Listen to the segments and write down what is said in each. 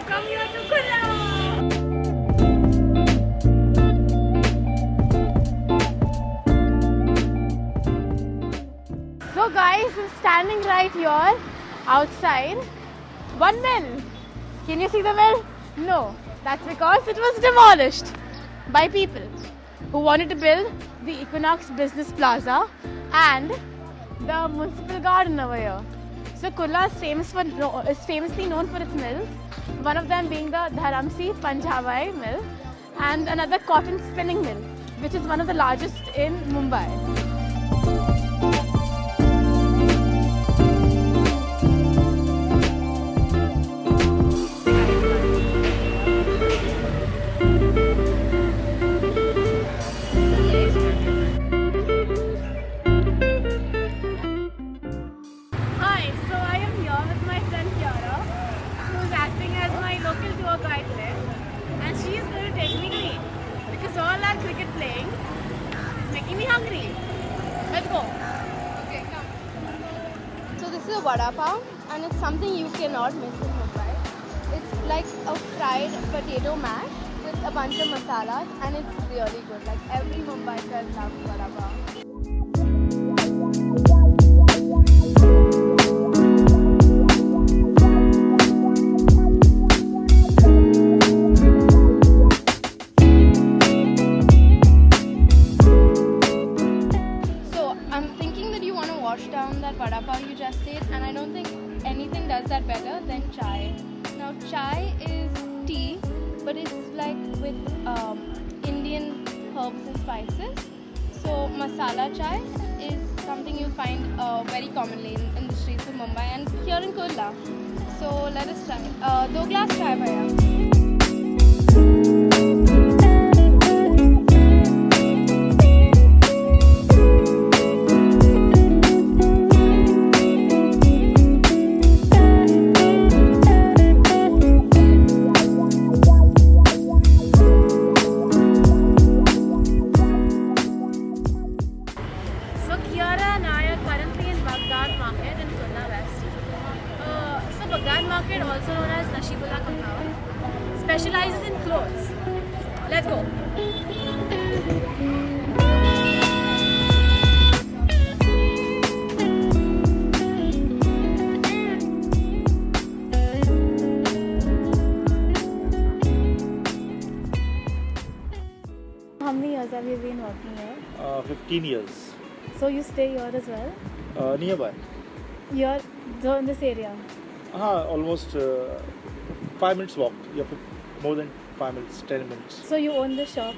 come here to Kulla. So guys, I'm standing right here outside one mill. Can you see the mill? No, that's because it was demolished by people who wanted to build the Equinox Business Plaza and the municipal garden over here. So Kulla is famously known for its mills, one of them being the Dharamsi Panjawai mill and another cotton spinning mill, which is one of the largest in Mumbai. Hi, so I am here with my friend Kiara, who is acting as my local tour guide today, and she is going to take me green because all that cricket playing is making me hungry. Let's go. Okay, come. So this is a vada pav and it's something you cannot miss in Mumbai. It's like a fried potato mash with a bunch of masalas and it's really good. Like every Mumbaiker loves vada pav. So I'm thinking that you want to wash down that vada pav you just ate, and I don't think anything does that better than chai. Now chai is tea, but it's like with Indian herbs and spices. So masala chai is something you find very commonly in the streets of Mumbai and here in Kurla. So let us try. 2 glass chai bhaiya. So Kiara and I are currently in Baghdad Market in Kulla West. So Baghdad Market, also known as Nashibullah Kapoor, specializes in clothes. Let's go. How many years have you been working here? 15 years. So you stay here as well? Nearby. You're so in this area. Almost 5 minutes walk. Yeah, more than 5 minutes, 10 minutes. So you own the shop?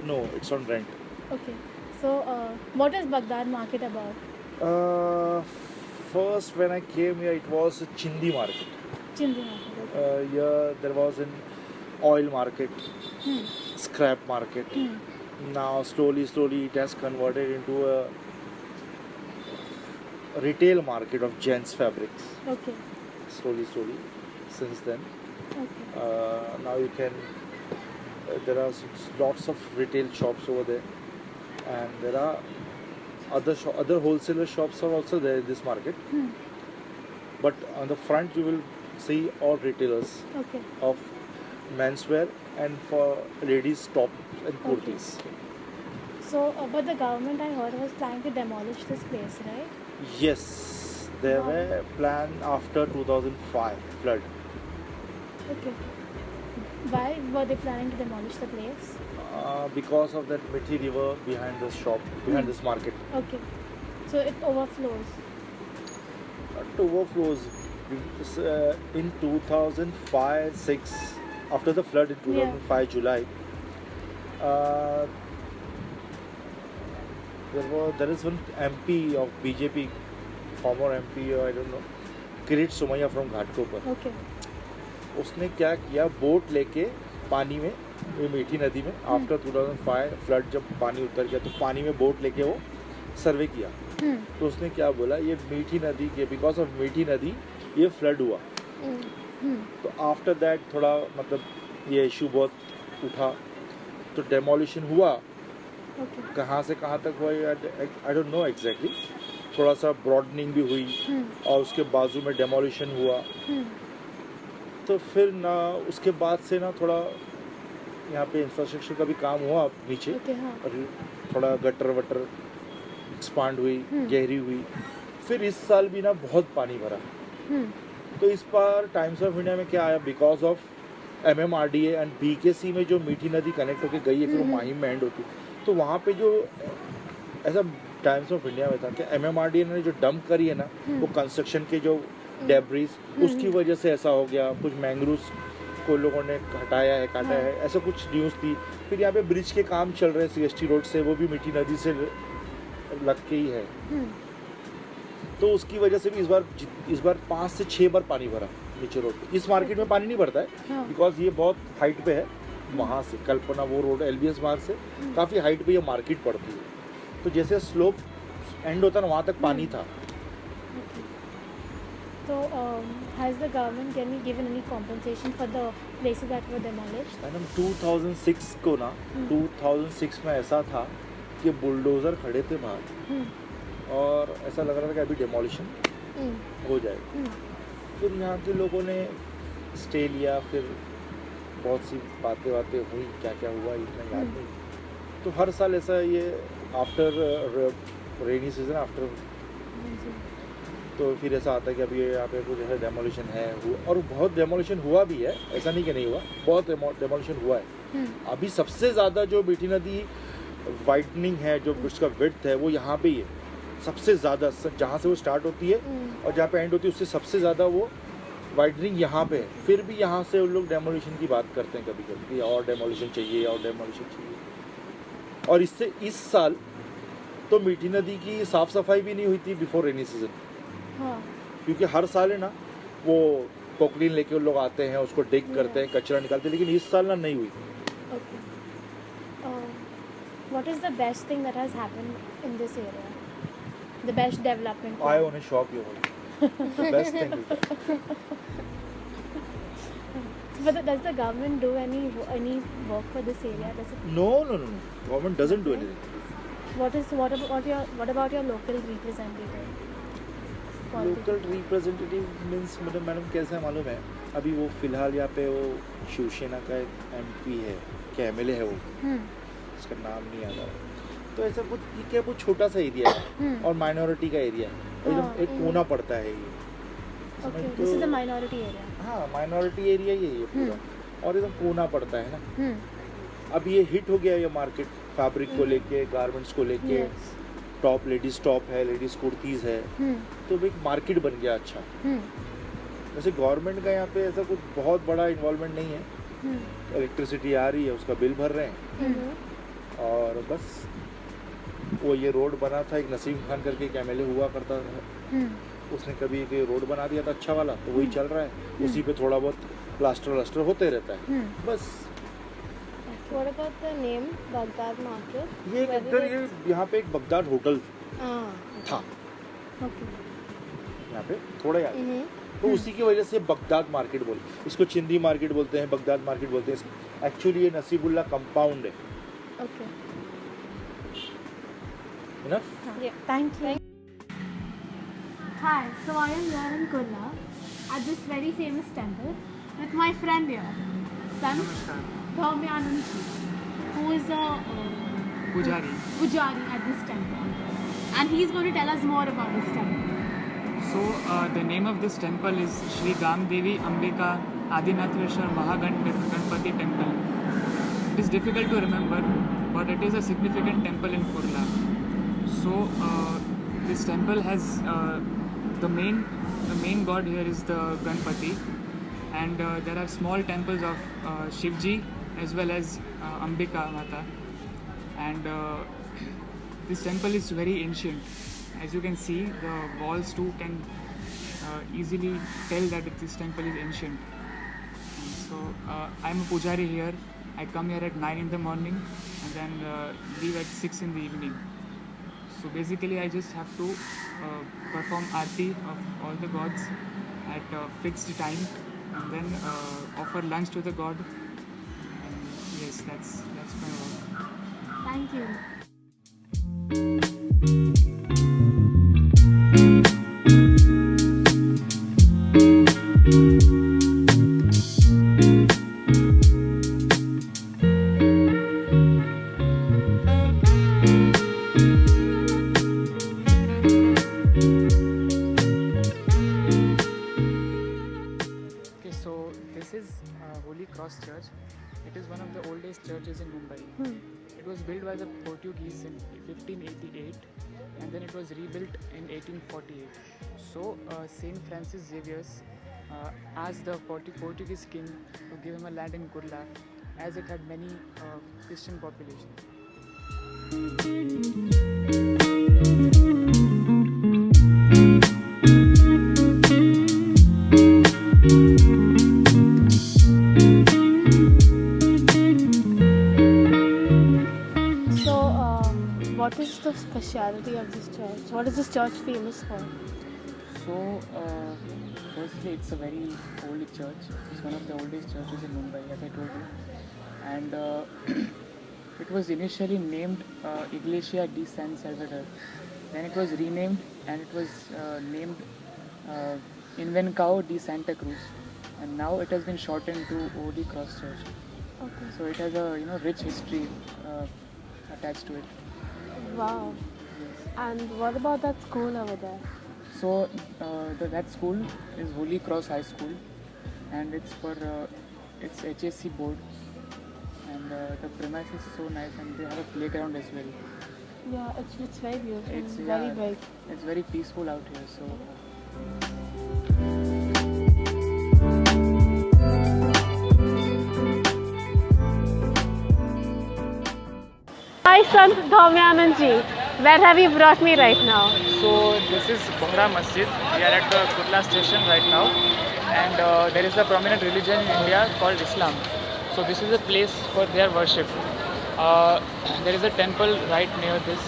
No, it's on rent. Okay. So what is Baghdad Market about? First, when I came here, it was a Chindi market. Chindi Market. Okay. Here, there was an oil market, Hmm. scrap market. Hmm. Now, slowly, it has converted into a retail market of gents fabrics. Okay. Slowly, since then. Okay. Now you can there are lots of retail shops over there, and there are other wholesaler shops are also there in this market. Hmm. But on the front you will see all retailers Okay. of menswear and for ladies top and Okay. kurtis. So, but the government, I heard, was planning to demolish this place, right? Yes, there Wow. were plan after 2005 flood. Okay. Why were they planning to demolish the place? Because of that Mithi river behind the shop, behind this market. Okay. So it overflows. It overflows in 2005-6 after the flood in 2005 July. There is one MP of BJP, former MP, I don't know, Kirit Somaiya from Ghatkopar. Okay. उसने क्या किया, boat लेके पानी में, ये मीठी नदी में आफ्टर 2005 फ्लड जब पानी उतर गया तो पानी में बोट लेके वो सर्वे किया. तो उसने क्या बोला, ये मीठी नदी के बिकॉज ऑफ मीठी नदी ये फ्लड हुआ. तो आफ्टर दैट थोड़ा मतलब ये इशू बहुत उठा, तो डेमोलिशन हुआ. Okay. कहाँ से कहाँ तक हुआ आई डोंट नो एग्जैक्टली. थोड़ा सा ब्रॉडनिंग भी हुई और उसके बाजू में डेमोलिशन हुआ. तो फिर ना उसके बाद से ना थोड़ा यहाँ पे इंफ्रास्ट्रक्चर का भी काम हुआ नीचे, ओके हाँ और थोड़ा गटर वटर एक्सपांड हुई, गहरी हुई। फिर इस साल भी ना बहुत पानी भरा। तो इस बार टाइम्स ऑफ इंडिया में क्या आया, because of MMRDA and BKC में जो मीठी नदी कनेक्ट होकर गई है, फिर वो माहिम में एंड होती, तो वहाँ पे जो ऐसा टाइम्स ऑफ इंडिया में था कि MMRDA ने जो डंप करी है ना, वो कंस्ट्रक्शन के जो डेब्रिस, उसकी वजह से ऐसा हो गया। कुछ मैंग्रोव्स को लोगों ने हटाया है, काटा है, ऐसा कुछ न्यूज़ थी। फिर यहाँ पे ब्रिज के काम चल रहे हैं CST रोड से, वो भी मीठी नदी से लग के ही है। तो उसकी वजह से भी इस बार 5 से 6 बार पानी भरा नीचे रोड पे। इस मार्केट में पानी नहीं भरता है बिकॉज ये बहुत हाइट पे है। वहाँ से कल्पना वो रोड LBS मार्ग से काफ़ी हाइट पे ये मार्केट पड़ती है, तो जैसे स्लोप एंड होता है ना, वहाँ तक पानी था। So, has the government given any compensation for the places that were demolished? Madam 2006 को ना 2006 में ऐसा था कि बुलडोज़र खड़े थे बाहर और ऐसा लग रहा था कि अभी डेमोलिशन हो जाएगा। फिर यहाँ के लोगों ने स्टे लिया, फिर बहुत सी बातें हुई, क्या क्या हुआ इतना याद नहीं। तो हर साल ऐसा ये आफ्टर रेनी सीजन आफ्टर तो फिर ऐसा आता है कि अभी यहाँ पे कुछ ऐसा डेमोलिशन है और बहुत डेमोलिशन हुआ भी है, ऐसा नहीं कि नहीं हुआ, बहुत डेमोलिशन हुआ है। अभी सबसे ज़्यादा जो मीठी नदी वाइडनिंग है, जो उसका विड्थ है, वो यहाँ पे ही है सबसे ज़्यादा। जहाँ से वो स्टार्ट होती है और जहाँ पे एंड होती है, उससे सबसे ज़्यादा वो वाइडनिंग यहाँ पे है। फिर भी यहाँ से उन लोग डेमोलिशन की बात करते हैं कभी कभी, और डेमोलिशन चाहिए और डेमोलिशन चाहिए। और इससे इस साल तो मीठी नदी की साफ़ सफाई भी नहीं हुई थी बिफोर रेनी सीजन। क्योंकि हर साल है ना वो पोकलीन लेके लोग आते हैं, उसको डिग करते हैं, कचरा निकालते हैं, लेकिन इस साल ना नहीं हुई। What is the best thing that has happened in this area? The best development? I want to shop you all. The best thing is that. But does the government do any work for this area? Does it? No. Government doesn't do anything. What about your local representative? Local representative means मतलब madam कैसे है मालूम है, अभी वो फिलहाल यहाँ पे वो शिवसेना का एक MP है, क्या MLA है वो, उसका नाम नहीं याद आ रहा। तो ऐसा कुछ क्या वो छोटा सा एरिया है और माइनॉरिटी का एरिया है, एकदम एक कोना पड़ता है ये। This is the minority area. हाँ, माइनॉरिटी एरिया ही है ये पूरा, और एकदम कोना पड़ता है ना। अब ये हिट हो गया ये मार्केट, फैब्रिक को लेके, गारमेंट्स को लेके, टॉप लेडीज टॉप है, लेडीज कुर्तीज़ है, तो एक मार्केट बन गया अच्छा। वैसे गवर्नमेंट का यहाँ पे ऐसा कुछ बहुत बड़ा इन्वॉल्वमेंट नहीं है। इलेक्ट्रिसिटी आ रही है, उसका बिल भर रहे हैं, और बस वो ये रोड बना था, एक नसीम खान करके एक MLA हुआ करता था, उसने कभी एक रोड बना दिया था अच्छा वाला, तो वही चल रहा है, उसी पे थोड़ा बहुत प्लास्टर होते रहता है बस। What about the name Baghdad Market? ये इधर ये यहाँ पे एक बगदाद होटल था यहाँ पे थोड़ा याद, तो उसी की वजह से बगदाद मार्केट बोले, इसको चिंदी मार्केट बोलते हैं, बगदाद मार्केट बोलते हैं। एक्चुअली ये नसीबुल्ला कंपाउंड है। Okay. Enough? Yeah. Thank you. Hi. So I am here in Kurla at this very famous temple with my friend here, Sant Dhamyanand, who is a pujari at this temple, and he's going to tell us more about this temple. So the name of this temple is Shri Gamdevi Ambika Adinatheshwar Mahaganpati Temple. It is difficult to remember, but it is a significant temple in Kurla. So this temple has the main god here is the Ganpati, and there are small temples of Shivji as well as Ambika Mata, and this temple is very ancient. As you can see, the walls too can easily tell that this temple is ancient. And so I am a pujari here. I come here at 9 in the morning and then leave at 6 in the evening. So basically I just have to perform aarti of all the gods at a fixed time, and then offer lunch to the god. And yes, that's my work. Thank you. This is Holy Cross Church. It is one of the oldest churches in Mumbai. It was built by the Portuguese in 1588 and then it was rebuilt in 1848. So Saint Francis Xavier asked the Portuguese king to give him a land in Kurla as it had many Christian population. What is the speciality of this church? What is this church famous for? So, firstly, it's a very old church. It's one of the oldest churches in Mumbai, as I told you. And it was initially named Iglesia de San Salvador. Then it was renamed and it was named Invencao de Santa Cruz. And now it has been shortened to Holy Cross Church. Okay. So it has a rich history attached to it. Wow. Yes. And what about that school over there? So that school is Holy Cross High School, and it's for it's HSC board, and the premise is so nice, and they have a playground as well. Yeah, it's very beautiful. It's very big. It's very peaceful out here. So. Hi, Sant Dhaumyanand ji. Where have you brought me right now? So this is Bohra Masjid. We are at the Kurla station right now, and there is a prominent religion in India called Islam. So this is a place for their worship. There is a temple right near this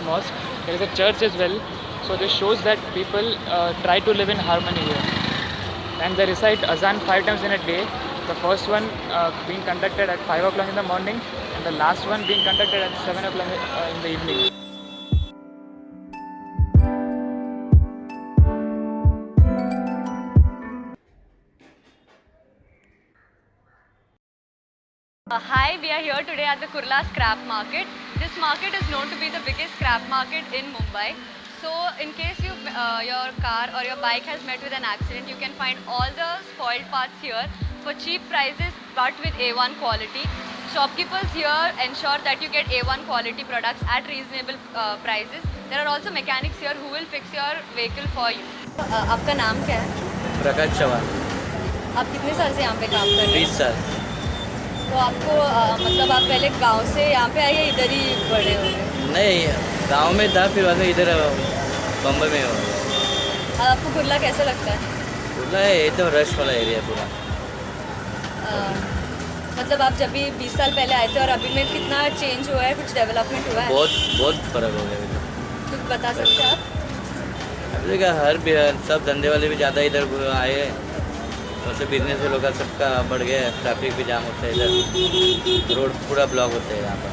mosque. There is a church as well. So this shows that people try to live in harmony here. And they recite azan 5 times in a day. The first one being conducted at 5 o'clock in the morning, and the last one being conducted at 7 o'clock in the evening. Hi, we are here today at the Kurla Scrap Market. This market is known to be the biggest scrap market in Mumbai. So in case your car or your bike has met with an accident, you can find all the spoiled parts here for cheap prices but with A1 quality. Shopkeepers here ensure that you get A1 quality products at reasonable prices. There are also mechanics here who will fix your vehicle for you. आपका नाम क्या है? प्रकाश चौहान। आप कितने साल से यहाँ पे काम कर रहे हैं? 20 साल। तो आपको मतलब आप पहले गांव से यहाँ पे आए या इधर ही बड़े हो गए? नहीं, गांव में था, फिर बाद में इधर बम्बई में हो। आपको कुर्ला कैसा लगता है? कुर्ला है एकदम रश वाला एरिया पूरा। मतलब आप जब भी 20 साल पहले आए थे और अभी में कितना चेंज हुआ है, कुछ डेवलपमेंट हुआ है? बहुत फर्क हो गया। कुछ बता सकते हैं आप? अभी हर सब धंधे वाले भी ज़्यादा इधर आए हैं, उससे बिजनेस वालों का सबका बढ़ गया है। ट्रैफिक भी जाम होता है इधर, रोड पूरा ब्लॉक होता है यहाँ पर।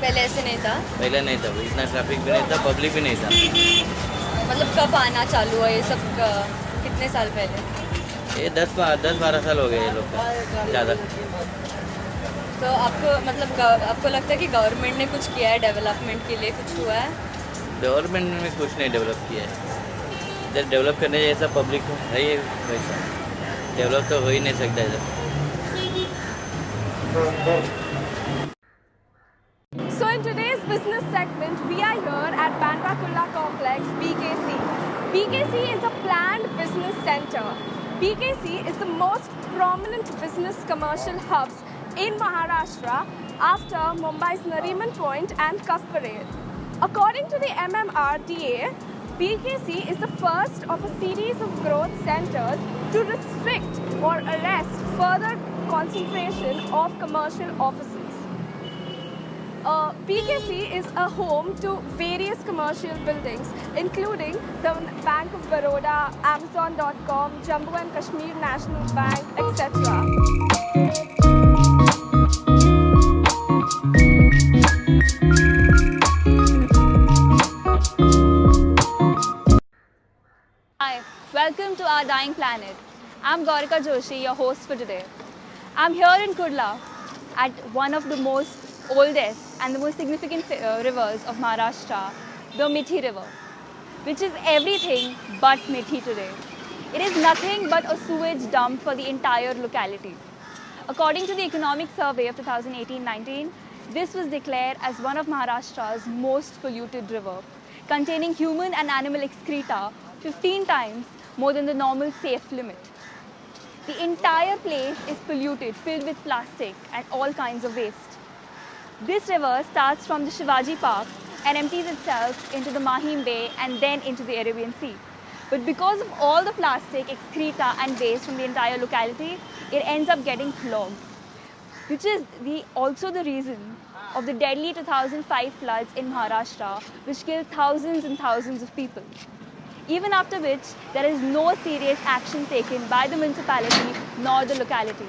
पहले ऐसे नहीं था? पहले नहीं था, इतना ट्रैफिक भी नहीं था, पब्लिक भी नहीं था। मतलब कब आना चालू हुआ ये सब, कितने साल पहले? ये 10-12 साल हो गए ये लोग का, ज़्यादा। तो आपको मतलब आपको लगता है कि गवर्नमेंट ने कुछ किया है डेवलपमेंट के लिए, कुछ हुआ है? गवर्नमेंट ने कुछ नहीं डेवलप किया है। इधर डेवलप करने जैसा पब्लिक है ही वैसा, डेवलप तो हो ही नहीं सकता इधर। So in today's business segment, we are here at Bandra Kurla Complex, BKC. BKC is a planned business center. BKC is the most prominent business commercial hubs in Maharashtra after Mumbai's Nariman Point and Cuff Parade. According to the MMRDA, BKC is the first of a series of growth centers to restrict or arrest further concentration of commercial offices. BKC is a home to various commercial buildings, including the Bank of Baroda, Amazon.com, Jammu and Kashmir National Bank, etc. Hi, welcome to our dying planet. I'm Gaurika Joshi, your host for today. I'm here in Kurla at one of the most oldest and the most significant rivers of Maharashtra, the Mithi River, which is everything but Mithi today. It is nothing but a sewage dump for the entire locality. According to the Economic Survey of 2018-19, this was declared as one of Maharashtra's most polluted river, containing human and animal excreta 15 times more than the normal safe limit. The entire place is polluted, filled with plastic and all kinds of waste. This river starts from the Shivaji Park and empties itself into the Mahim Bay and then into the Arabian Sea. But because of all the plastic, excreta and waste from the entire locality, it ends up getting clogged, which is also the reason of the deadly 2005 floods in Maharashtra, which killed thousands and thousands of people. Even after which, there is no serious action taken by the municipality nor the locality.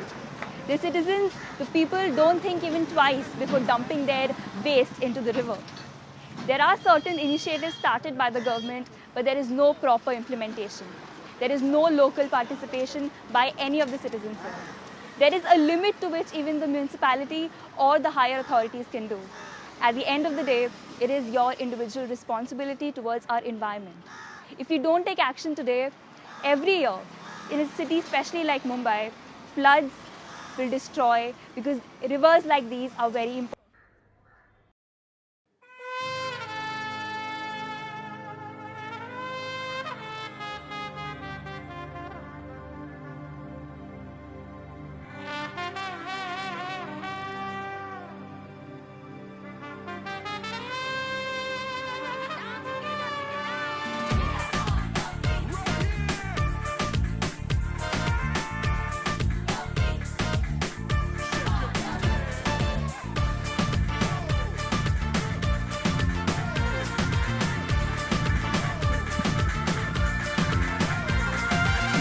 The citizens, the people don't think even twice before dumping their waste into the river. There are certain initiatives started by the government, but there is no proper implementation. There is no local participation by any of the citizens here. There is a limit to which even the municipality or the higher authorities can do. At the end of the day, it is your individual responsibility towards our environment. If you don't take action today, every year, in a city especially like Mumbai, floods will destroy, because rivers like these are very important.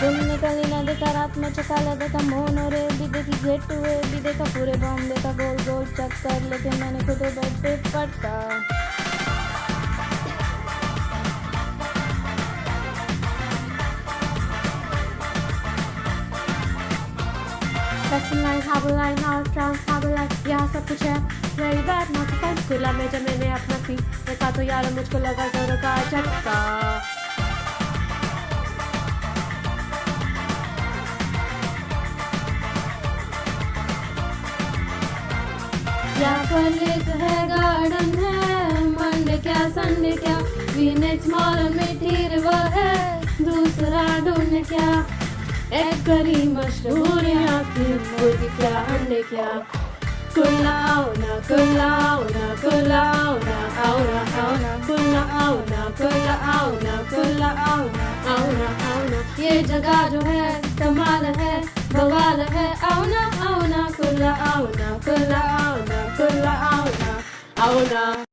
धूम निकली ना देखा रात में चकाला देखा मोहन और भी देखी गेट हुए भी देखा पूरे बॉम्बे का गोल गोल चक्कर, लेकिन मैंने खुद बेड पे पटका। Fashion line, harbor line, house trans, harbor line, यहाँ सब कुछ है very bad, not to find। खुला में जब मैंने अपना फी देखा तो यार मुझको लगा जोर का झटका। यहाँ पर लेक है, गार्डन है, मंडे क्या संडे क्या, वीनेक्स मॉल मीठी रिवर है, दूसरा ढूंढने क्या, एक करी मशहूर यहाँ की मुर्गी क्या अंडे क्या, कुल्ला आओ ना कुल्ला आओ ना कुल्ला आओ ना आओ ना आओ ना कुल्ला आओ ना कुल्ला आओ ना कुल्ला आओ ना आओ ना आओ ना, ये जगह जो है कमाल है बवाल है, आओ ना कुल्ला आओ ना कुल्ला आओ ना कुल्ला आओ ना आओ ना।